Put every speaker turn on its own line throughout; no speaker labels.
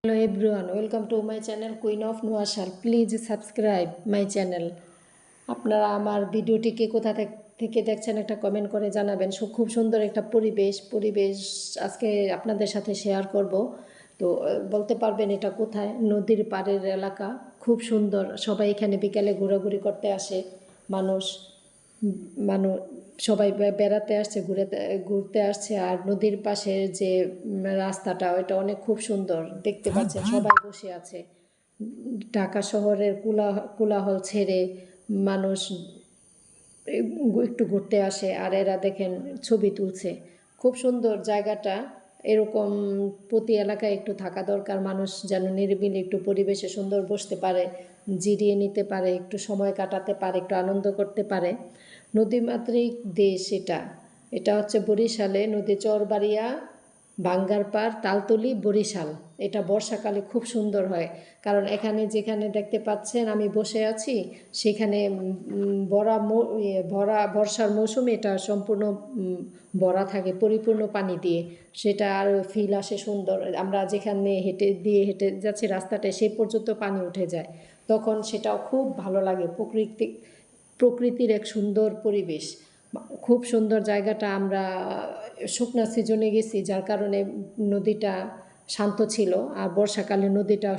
Hello everyone, welcome to my channel Queen of Nuashal. Please subscribe my channel. আপনারা আমার ভিডিওটিকে কোথা থেকে দেখছেন একটা কমেন্ট করে জানাবেন। খুব সুন্দর একটা পরিবেশ আজকে আপনাদের সাথে শেয়ার করব। তো বলতে পারবেন এটা কোথায়? নদীর পাড়ের এলাকা, খুব সুন্দর। সবাই এখানে বিকালে ঘোরাঘুরি করতে আসে। মানুষ সবাই বেড়াতে আসছে, ঘুরতে আসছে। আর নদীর পাশের যে রাস্তাটা, ওইটা অনেক খুব সুন্দর দেখতে পাচ্ছেন। সবাই বসে আছে। ঢাকা শহরের কোলাহল ছেড়ে মানুষ একটু ঘুরতে আসে। আর এরা দেখেন ছবি তুলছে। খুব সুন্দর জায়গাটা। এরকম প্রতি এলাকায় একটু থাকা দরকার, মানুষ যেন নিরিবিলি একটু পরিবেশে সুন্দর বসতে পারে, জিরিয়ে নিতে পারে, একটু সময় কাটাতে পারে, একটু আনন্দ করতে পারে। নদীমাতৃক দেশ এটা হচ্ছে বরিশালে নদী, চরবাড়িয়া, ভাঙ্গারপাড়, তালতলি, বরিশাল। এটা বর্ষাকালে খুব সুন্দর হয়, কারণ এখানে যেখানে দেখতে পাচ্ছেন আমি বসে আছি, সেখানে বর্ষার মৌসুমে এটা সম্পূর্ণ ভরা থাকে পরিপূর্ণ পানি দিয়ে। সেটা আর ফিল আসে সুন্দর। আমরা যেখানে হেঁটে যাচ্ছি রাস্তাটায়, সেই পর্যন্ত পানি উঠে যায়, তখন সেটাও খুব ভালো লাগে। প্রকৃতির এক সুন্দর পরিবেশ, খুব সুন্দর জায়গাটা। আমরা শুকনা সিজনে গেছি, যার কারণে নদীটা শান্ত ছিল। আর বর্ষাকালে নদীটা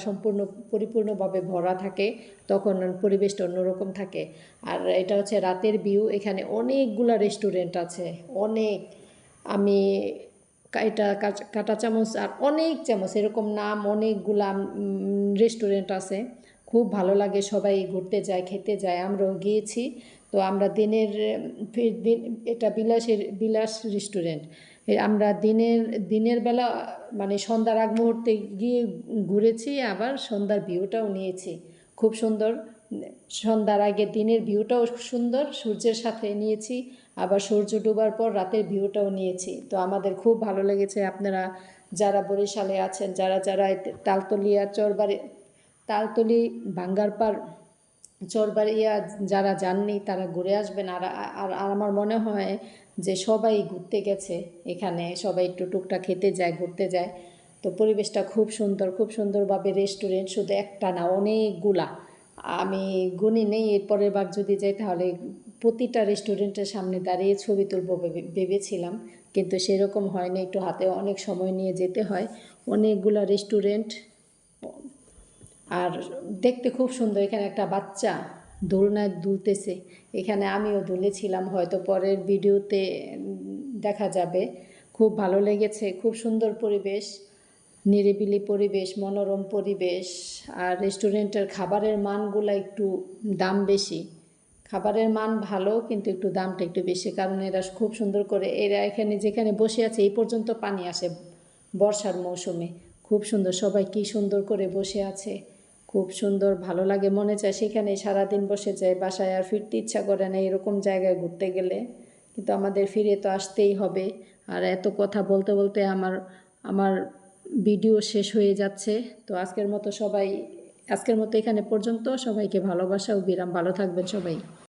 পরিপূর্ণভাবে ভরা থাকে, তখন পরিবেশটা অন্যরকম থাকে। আর এটা হচ্ছে রাতের ভিউ। এখানে অনেকগুলা রেস্টুরেন্ট আছে, অনেক। আমি এটা কাঁটা চামচ আর অনেক চামচ, এরকম নাম অনেকগুলা রেস্টুরেন্ট আছে। খুব ভালো লাগে, সবাই ঘুরতে যায়, খেতে যায়, আমরাও গিয়েছি। তো আমরা এটা বিলাস রেস্টুরেন্ট। আমরা দিনের বেলা মানে সন্ধ্যার আগ মুহূর্তে গিয়ে ঘুরেছি, আবার সন্ধ্যার ভিউটাও নিয়েছি। খুব সুন্দর। সন্ধ্যার আগে দিনের ভিউটাও সুন্দর, সূর্যের সাথে নিয়েছি। আবার সূর্য ডোবার পর রাতের ভিউটাও নিয়েছি। তো আমাদের খুব ভালো লেগেছে। আপনারা যারা বরিশালে আছেন, যারা তালতলি, ভাঙ্গারপাড়, চরবাড়িয়া যারা যাননি, তারা ঘুরে আসবেন। আর আমার মনে হয় যে সবাই ঘুরতে গেছে এখানে, সবাই একটু টুকটাক খেতে যায়, ঘুরতে যায়। তো পরিবেশটা খুব সুন্দর, খুব সুন্দরভাবে। রেস্টুরেন্ট শুধু একটা না, অনেকগুলা। আমি গুনি নেই, এরপরের বার যদি যাই তাহলে প্রতিটা রেস্টুরেন্টের সামনে দাঁড়িয়ে ছবি তুলব ভেবেছিলাম, কিন্তু সেরকম হয়নি। একটু হাতে অনেক সময় নিয়ে যেতে হয়। অনেকগুলা রেস্টুরেন্ট, আর দেখতে খুব সুন্দর। এখানে একটা বাচ্চা দোলনায় দুলতেছে, এখানে আমিও দুলেছিলাম, হয়তো পরের ভিডিওতে দেখা যাবে। খুব ভালো লেগেছে, খুব সুন্দর পরিবেশ, নিরিবিলি পরিবেশ, মনোরম পরিবেশ। আর রেস্টুরেন্টের খাবারের মানগুলো একটু দাম বেশি। খাবারের মান ভালো, কিন্তু একটু দামটা একটু বেশি, কারণ এরা খুব সুন্দর করে, এরা এখানে যেখানে বসে আছে এই পর্যন্ত পানি আসে বর্ষার মৌসুমে। খুব সুন্দর, সবাই কি সুন্দর করে বসে আছে, খুব সুন্দর, ভালো লাগে। মনে চায় সেখানে সারাদিন বসে যায়, বাসায় আর ফিরতে ইচ্ছা করে না এরকম জায়গায় ঘুরতে গেলে। কিন্তু আমাদের ফিরে তো আসতেই হবে। আর এত কথা বলতে বলতে আমার ভিডিও শেষ হয়ে যাচ্ছে। তো আজকের মতো এখানে পর্যন্ত। সবাইকে ভালোবাসা ও বিরাম। ভালো থাকবেন সবাই।